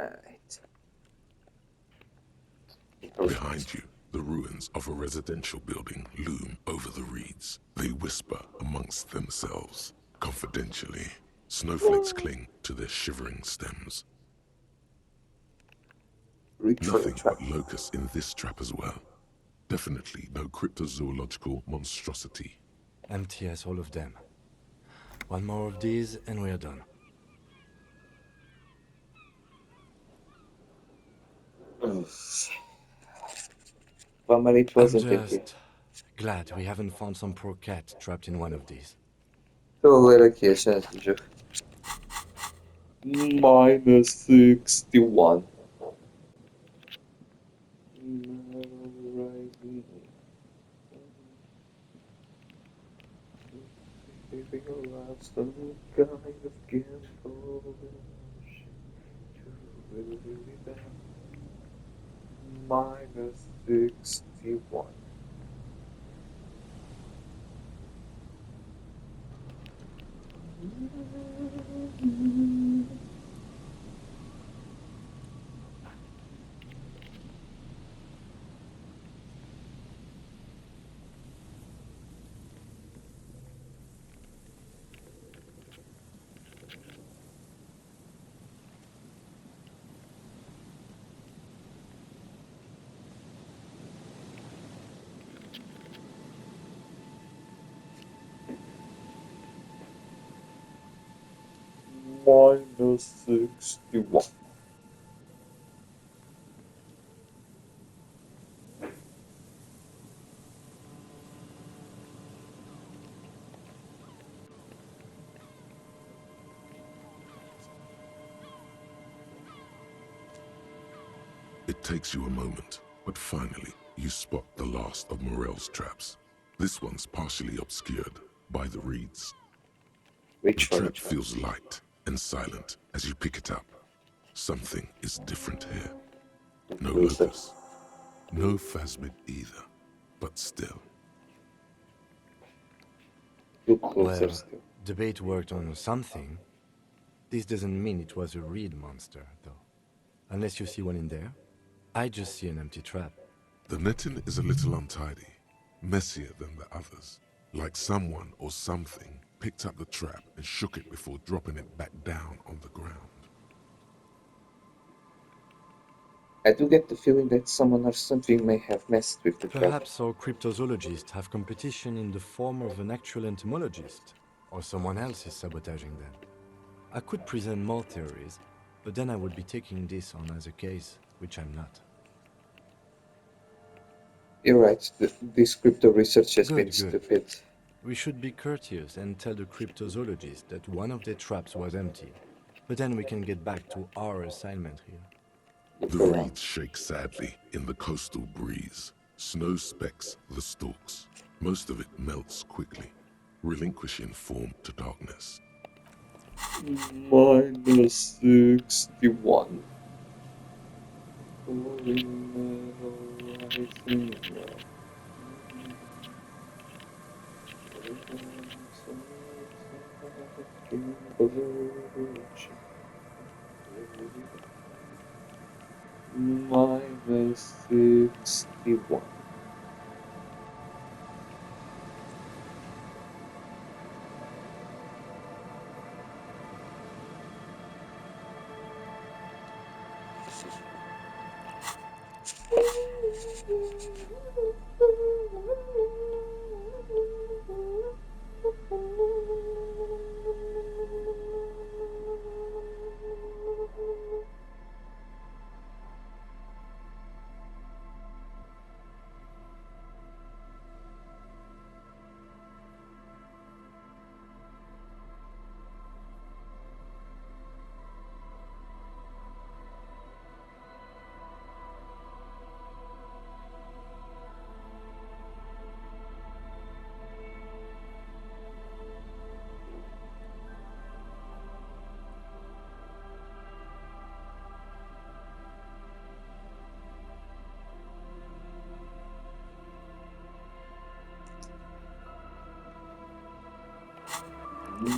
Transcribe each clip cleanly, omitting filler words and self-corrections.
Right. Behind you, the ruins of a residential building loom over the reeds. They whisper amongst themselves, confidentially. Snowflakes cling to their shivering stems. Reach for the Nothing trap. but locusts in this trap as well. Definitely no cryptozoological monstrosity. Empty as all of them. One more of these and we're done. Family, it I'm wasn't empty. just glad we haven't found some poor cat trapped in one of these. Şöyle yaşayacak. -61. -61. -61. It takes you a moment, but finally, you spot the last of Morel's traps. This one's partially obscured by the reeds. The Reach for the trap trap. feels light and silent as you pick it up. Something is different here. No Losers. locust, no phasmid either, but still. Look Well, closer still. the bait worked on something. This doesn't mean it was a reed monster, though. Unless you see one in there. I just see an empty trap. The netting is a little untidy, messier than the others. Like someone or something picked up the trap and shook it before dropping it back down on the ground. I do get the feeling that someone or something may have messed with the trap. Perhaps our cryptozoologists have competition in the form of an actual entomologist, or someone else is sabotaging them. I could present more theories, but then I would be taking this on as a case, which I'm not. You're right, this crypto research has been Good, good. stupid. We should be courteous and tell the cryptozoologist that one of their traps was empty, but then we can get back to our assignment here. Look The around. reeds shake sadly in the coastal breeze. Snow specks the stalks. Most of it melts quickly, relinquishing form to darkness. -61. -61.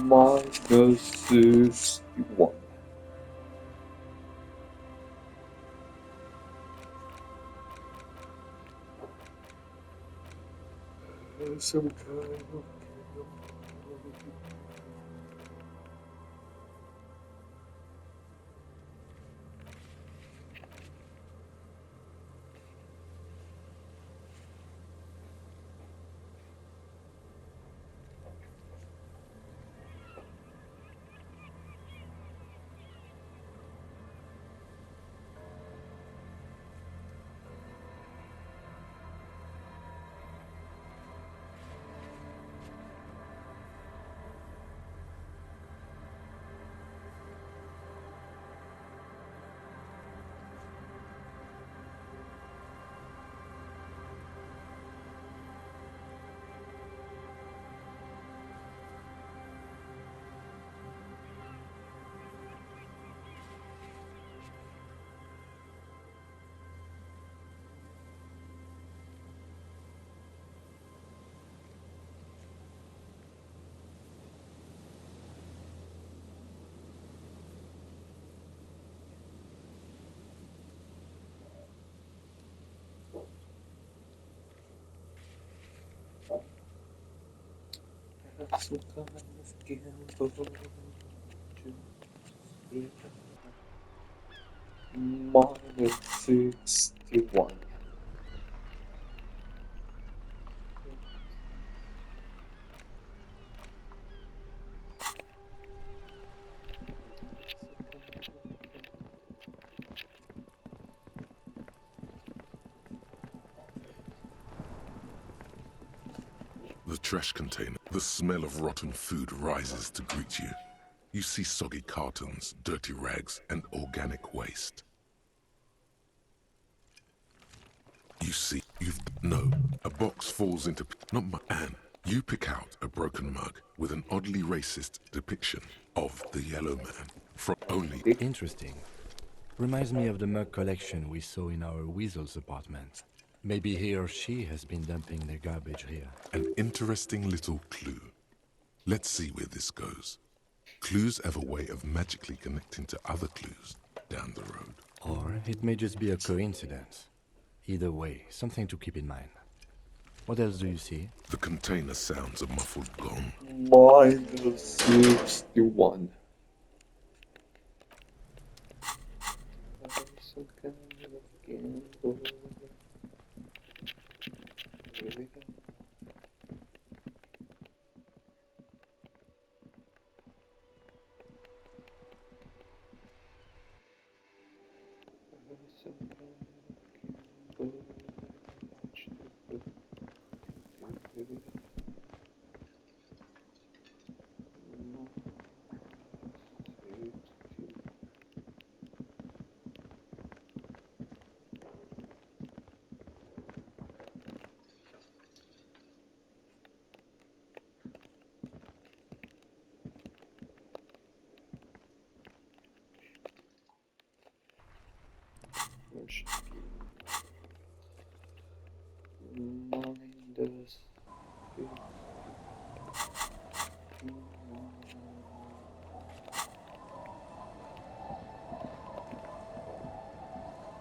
-61. Some kind of gamble to minus 61. The trash container. The smell of rotten food rises to greet you. You see soggy cartons, dirty rags, and organic waste. No, a box falls into, not my, and you pick out a broken mug with an oddly racist depiction of the yellow man from only. Interesting. Reminds me of the mug collection we saw in our weasel's apartment. Maybe he or she has been dumping their garbage here. An interesting little clue. Let's see where this goes. Clues have a way of magically connecting to other clues down the road. Or it may just be a coincidence. Either way, something to keep in mind. What else do you see? The container sounds a muffled gong. Minus 61. Some kind of gamble. Here we go. Some kind of gamble. Here we go. Minus 50.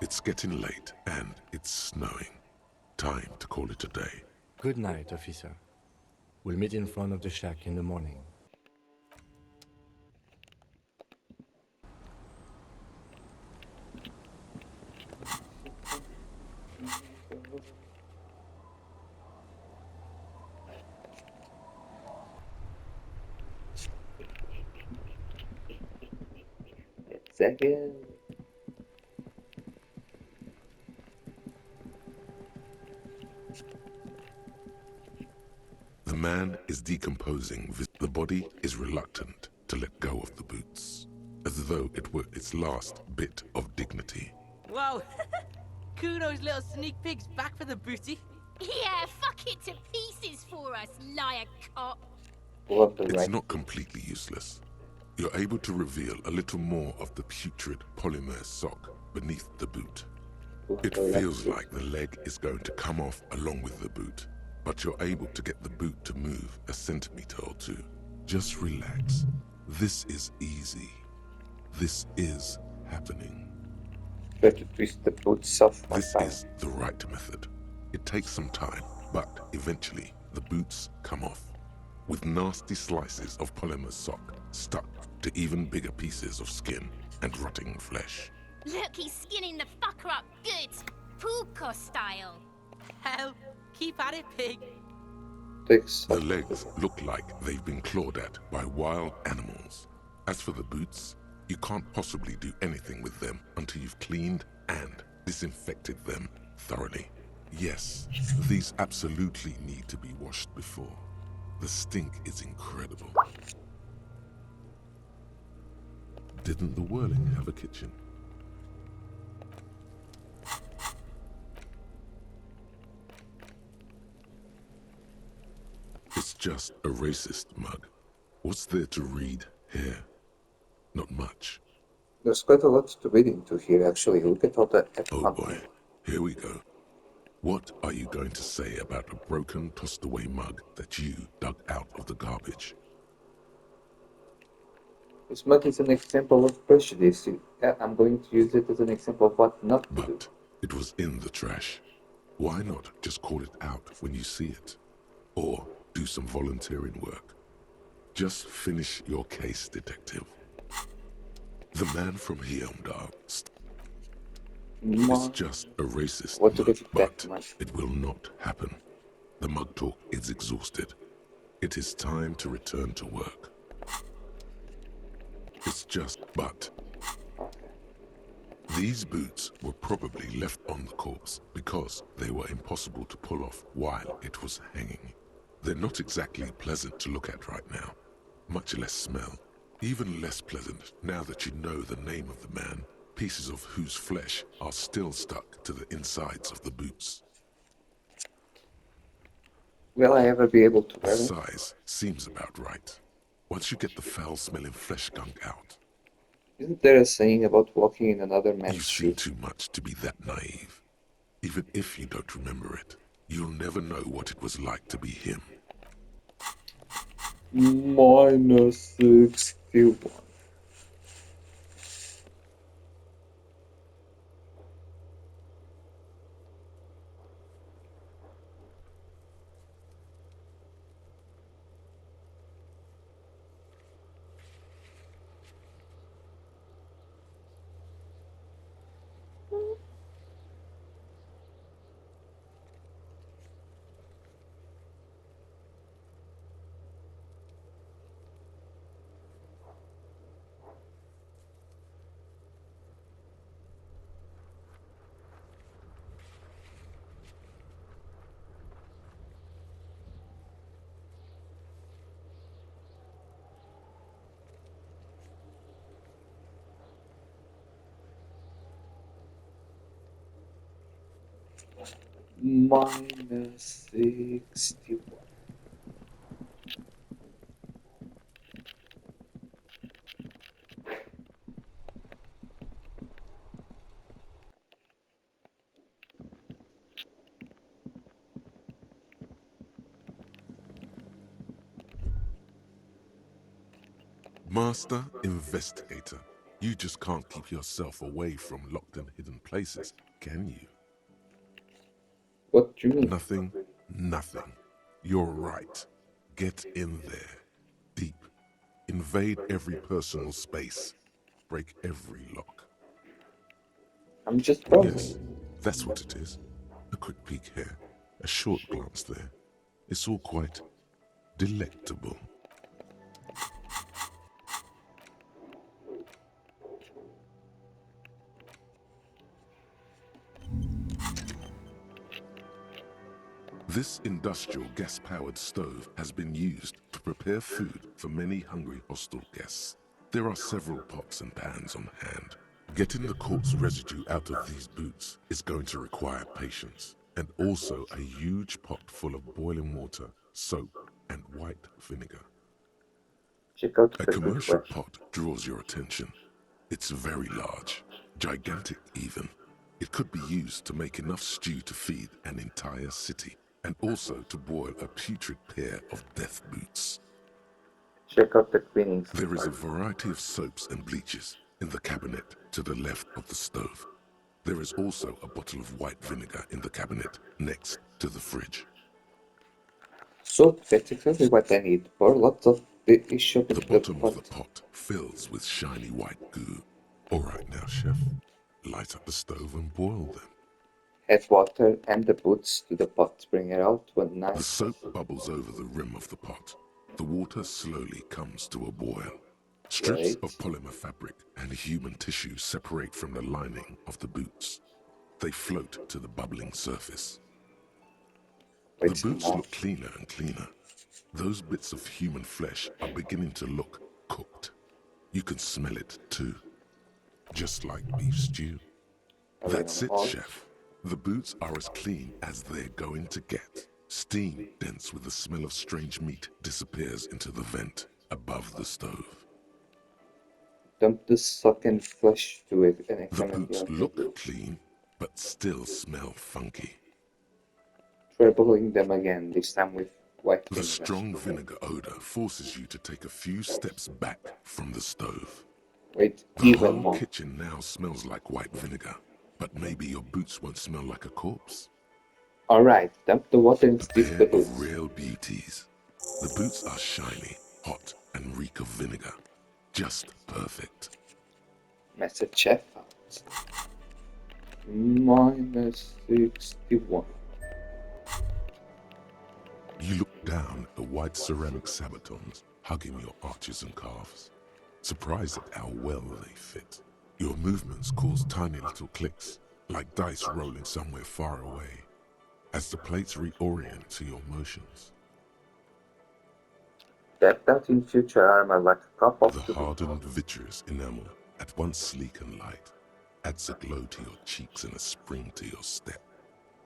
It's getting late and it's snowing. Time to call it a day. Good night, officer. We'll meet in front of the shack in the morning. Second. The man is decomposing. The body is reluctant to let go of the boots, as though it were its last bit of dignity. Whoa! Kuno's little sneak pig's back for the booty. Yeah, fuck it to pieces for us, liar cop. It's not completely useless. You're able to reveal a little more of the putrid polymer sock beneath the boot. It feels like the leg is going to come off along with the boot, but you're able to get the boot to move a centimeter or two. Just relax. This is easy. This is happening. Try to twist the boots off. This is the right method. It takes some time, but eventually the boots come off, with nasty slices of polymer sock stuck to even bigger pieces of skin and rotting flesh. Look, he's skinning the fucker up good. Puka style. Hell, keep at it, pig. Takes The legs look like they've been clawed at by wild animals. As for the boots, you can't possibly do anything with them until you've cleaned and disinfected them thoroughly. Yes, these absolutely need to be washed before. The stink is incredible. Didn't the Whirling have a kitchen? It's just a racist mug. What's there to read here? Not much. There's quite a lot to read into here, actually. Look at all the Oh boy, here we go. What are you going to say about a broken, tossed away mug that you dug out of the garbage? This mug is an example of prejudice. I'm going to use it as an example of what not to do. But it was in the trash. Why not just call it out when you see it? Or do some volunteering work? Just finish your case, detective. The man from Hyundai is just a racist What to mug, get it back, but man? it will not happen. The mug talk is exhausted. It is time to return to work. It's just, but these boots were probably left on the corpse because they were impossible to pull off while it was hanging. They're not exactly pleasant to look at right now, much less smell. Even less pleasant now that you know the name of the man, pieces of whose flesh are still stuck to the insides of the boots. Will I ever be able to The wear it? size seems about right. Once you get the foul-smelling flesh gunk out, Isn't there a saying about walking in another you've man's seen shoes? too much to be that naive. Even if you don't remember it, you'll never know what it was like to be him. -61. -61. Master Investigator, you just can't keep yourself away from locked and hidden places, can you? What do you mean? Nothing. You're right. Get in there. Deep. Invade every personal space. Break every lock. I'm just browsing. Yes, that's what it is. A quick peek here. A short glance there. It's all quite delectable. This industrial gas-powered stove has been used to prepare food for many hungry hostel guests. There are several pots and pans on hand. Getting the corpse residue out of these boots is going to require patience, and also a huge pot full of boiling water, soap, and white vinegar. Check out A the good commercial flesh. pot draws your attention. It's very large, gigantic even. It could be used to make enough stew to feed an entire city, and also to boil a putrid pair of death boots. Check out the cleaning There is a part. variety of soaps and bleaches in the cabinet to the left of the stove. There is also a bottle of white vinegar in the cabinet next to the fridge. So that's exactly what I need. For lots of the issue The with the bottom of the pot. pot fills with shiny white goo. All right now, chef. Light up the stove and boil them. Add water and the boots to the pot. Bring it out to a The nice. soap bubbles over the rim of the pot. The water slowly comes to a boil. Strips Wait. of polymer fabric and human tissue separate from the lining of the boots. They float to the bubbling surface. The Wait boots now. look cleaner and cleaner. Those bits of human flesh are beginning to look cooked. You can smell it too. Just like beef stew. That's it, Oregano. chef. The boots are as clean as they're going to get. Steam, dense with the smell of strange meat, disappears into the vent above the stove. Dump the sunken flesh to it and The examine the boots outer. look clean, but still smell funky. Trebling them again, this time with white The vinegar. strong vinegar odor forces you to take a few steps back from the stove. Wait, The even whole more. kitchen now smells like white vinegar, but maybe your boots won't smell like a corpse. Alright, dump the water and A steep pair the of boots. real beauties. The boots are shiny, hot, and reek of vinegar. Just perfect. Message chef out. Minus 61. You look down at the white ceramic sabatons hugging your arches and calves, surprised at how well they fit. Your movements cause tiny little clicks, like dice rolling somewhere far away, as the plates reorient to your motions. Decked out in future armor like a cup of The hardened vitreous enamel, at once sleek and light, adds a glow to your cheeks and a spring to your step.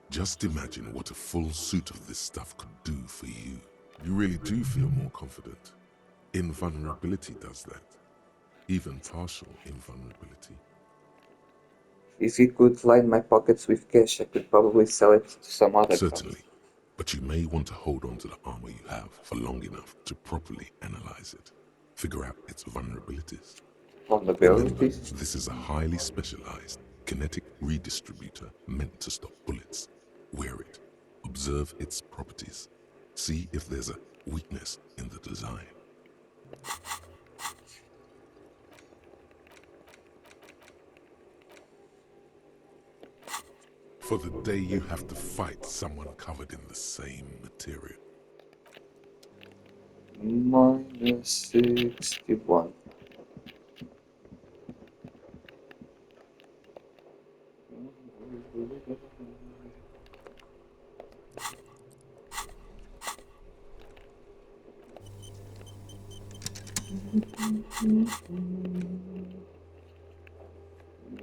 Just imagine what a full suit of this stuff could do for you. You really do feel more confident. Invulnerability does that. Even partial invulnerability. If you could line my pockets with cash, I could probably sell it to some other Certainly. cause. But you may want to hold on to the armor you have for long enough to properly analyze it. Figure out its vulnerabilities. Remember, Vulnerabilities? this is a highly specialized kinetic redistributor meant to stop bullets. Wear it. Observe its properties. See if there's a weakness in the design. For the day you have to fight someone covered in the same material. Minus 61.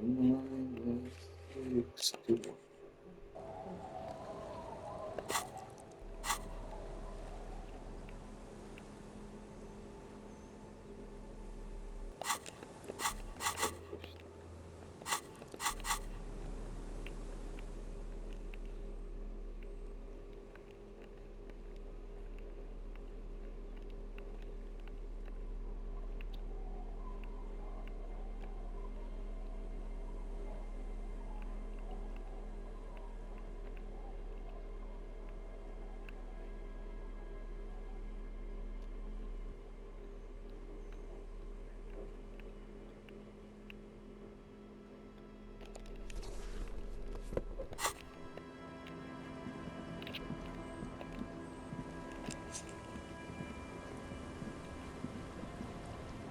Minus 61.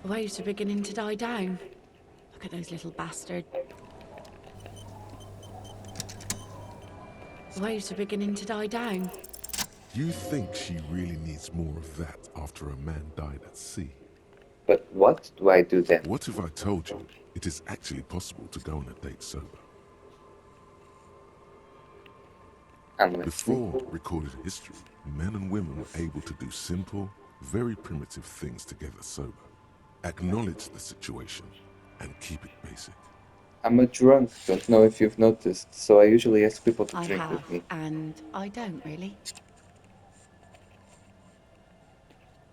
The waves are beginning to die down. Look at those little bastards. The waves are beginning to die down. You think she really needs more of that after a man died at sea? But what do I do then? What if I told you it is actually possible to go on a date sober? I'm listening. Before recorded history, men and women were able to do simple, very primitive things together sober. Acknowledge the situation and keep it basic. I'm a drunk, don't know if you've noticed, so I usually ask people to I drink have, with me. and I don't really.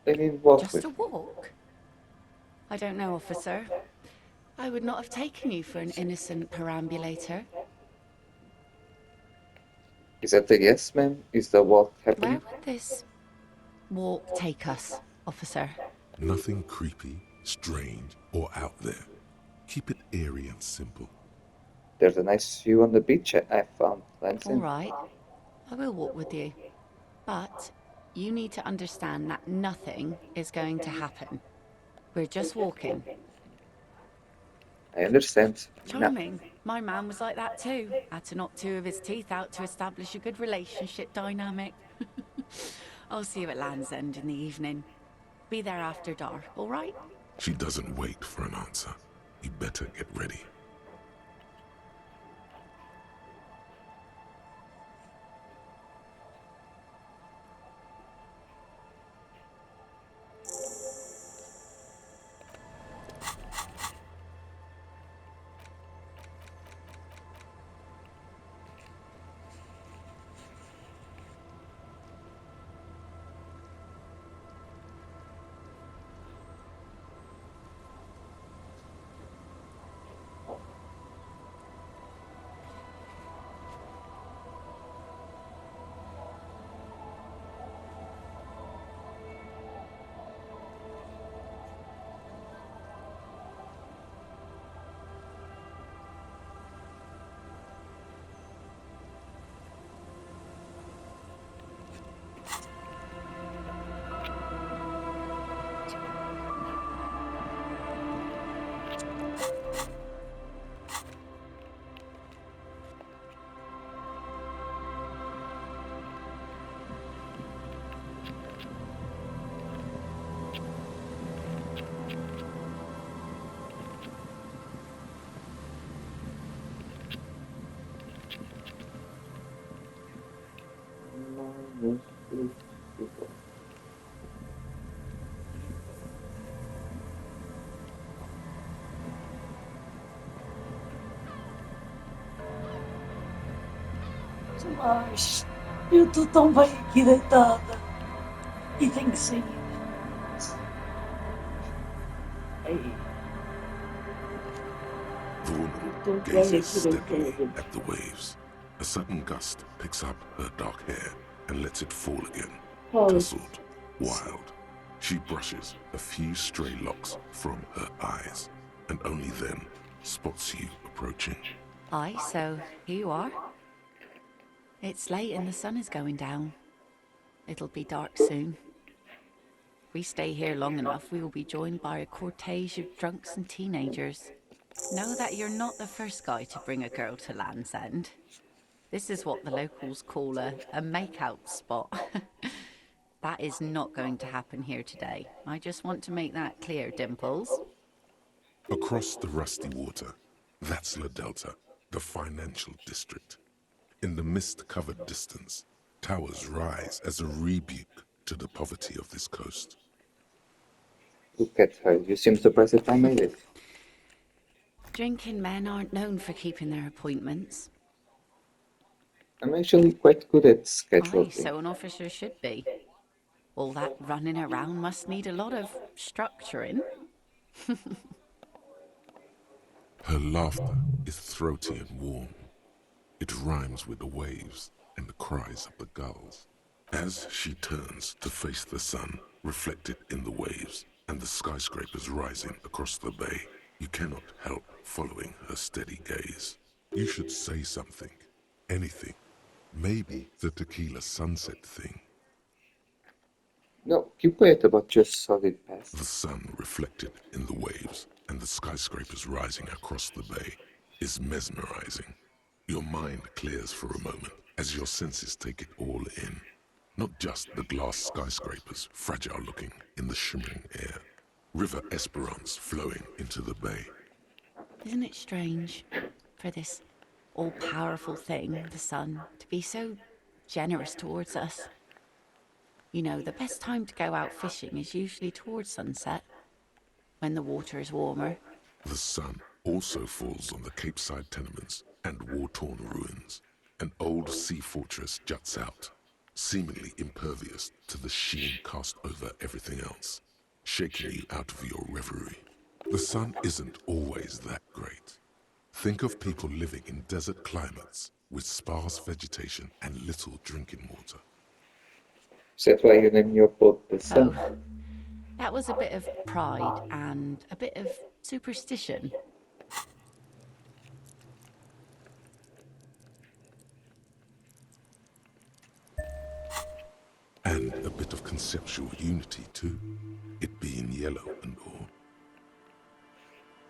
They need walk Just with a me. walk? I don't know, officer. I would not have taken you for an innocent perambulator. Is that a yes, ma'am? Is the walk Where happening? would this walk take us, officer? Nothing creepy, strange, or out there. Keep it eerie and simple. There's a nice view on the beach I found, All Lansing. right, I will walk with you. But you need to understand that nothing is going to happen. We're just walking. I understand. Now, Charming. My man was like that too. Had to knock 2 of his teeth out to establish a good relationship dynamic. I'll see you at Land's End in the evening. Be there after dark, all right? She doesn't wait for an answer. You better get ready. Mas eu estou tão bem aqui deitada e tenho que sair. Ei, The woman estou bem gazes aqui steadily deitada. at the waves. A sudden gust picks up her dark hair and lets it fall again, Oh, tousled, wild. She brushes a few stray locks from her eyes, and only then spots you approaching. Aye, so here you are. It's late and the sun is going down. It'll be dark soon. If we stay here long enough, we will be joined by a cortege of drunks and teenagers. Know that you're not the first guy to bring a girl to Land's End. This is what the locals call a make-out spot. That is not going to happen here today. I just want to make that clear, Dimples. Across the rusty water, that's La Delta, the financial district. In the mist-covered distance, towers rise as a rebuke to the poverty of this coast. Look at her. You seem surprised if I made it. Drinking men aren't known for keeping their appointments. I'm actually quite good at Aye, scheduling. so an officer should be. All that running around must need a lot of structuring. Her laughter is throaty and warm. It rhymes with the waves and the cries of the gulls. As she turns to face the sun, reflected in the waves and the skyscrapers rising across the bay, you cannot help following her steady gaze. You should say something, anything. Maybe the tequila sunset thing. No, keep quiet about just solid past. The sun reflected in the waves and the skyscrapers rising across the bay is mesmerizing. Your mind clears for a moment as your senses take it all in. Not just the glass skyscrapers, fragile looking in the shimmering air. River Esperance flowing into the bay. Isn't it strange for this all-powerful thing, the sun, to be so generous towards us? You know, the best time to go out fishing is usually towards sunset, when the water is warmer. The sun also falls on the Capeside tenements and war-torn ruins. An old sea fortress juts out, seemingly impervious to the sheen cast over everything else, shaking you out of your reverie. The sun isn't always that great. Think of people living in desert climates with sparse vegetation and little drinking water. So that's why you name your boat the sun. Oh, that was a bit of pride and a bit of superstition. And a bit of conceptual unity too, it being yellow and all.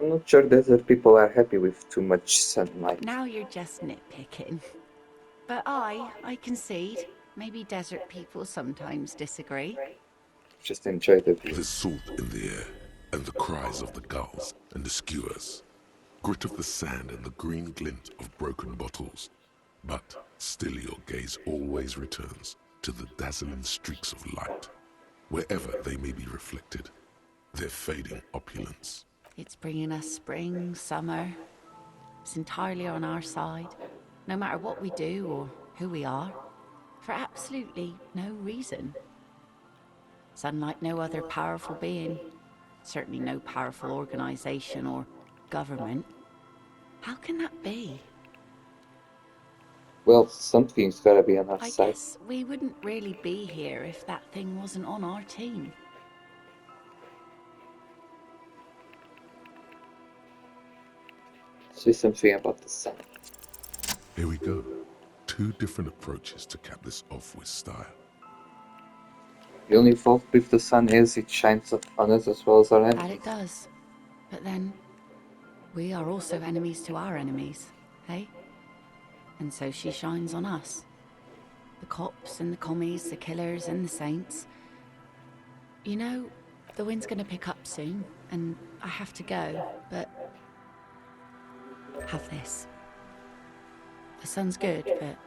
I'm not sure desert people are happy with too much sunlight. Now you're just nitpicking. But I concede. Maybe desert people sometimes disagree. Just enjoy the view. There's salt in the air, and the cries of the gulls and the skuas, grit of the sand and the green glint of broken bottles. But still your gaze always returns to the dazzling streaks of light, wherever they may be reflected, their fading opulence. It's bringing us spring, summer. It's entirely on our side, no matter what we do or who we are, for absolutely no reason. It's unlike no other powerful being, certainly no powerful organization or government. How can that be? Well, something's gotta be on our I side. guess we wouldn't really be here if that thing wasn't on our team. Say something about the sun. Here we go. 2 different approaches to cap this off with style. The only fault with the sun is it shines on us as well as our That enemies. it does. But then, we are also enemies to our enemies, hey? And so she shines on us. The cops and the commies, the killers and the saints. You know, the wind's gonna pick up soon, and I have to go, but... have this. The sun's good, but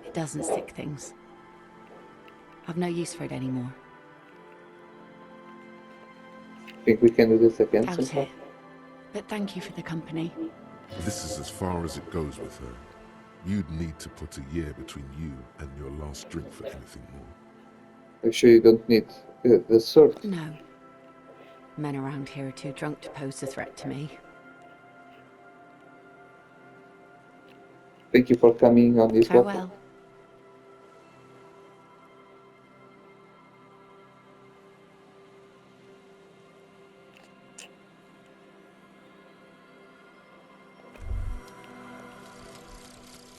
it doesn't stick things. I've no use for it anymore. Think we can do this again Doubt sometime? it. But thank you for the company. This is as far as it goes with her. You'd need to put a year between you and your last drink for anything more. Are you sure you don't need the sword? No. Men around here are too drunk to pose a threat to me. Thank you for coming on this walk. Farewell.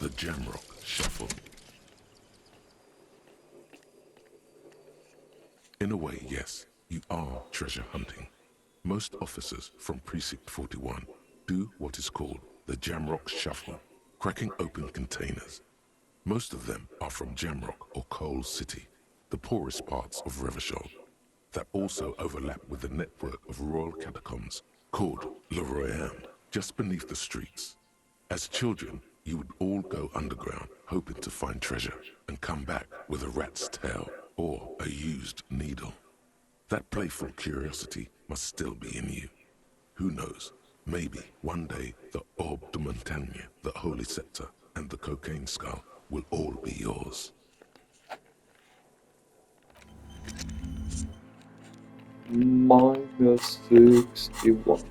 The Jamrock Shuffle. In a way, yes, you are treasure hunting. Most officers from Precinct 41 do what is called the Jamrock Shuffle, cracking open containers. Most of them are from Jamrock or Coal City, the poorest parts of Revachol, that also overlap with the network of royal catacombs called Le Royaume, just beneath the streets. As children, you would all go underground, hoping to find treasure, and come back with a rat's tail or a used needle. That playful curiosity must still be in you. Who knows, maybe one day the Orbe de Montagne, the Holy Scepter, and the Cocaine Skull will all be yours. -61.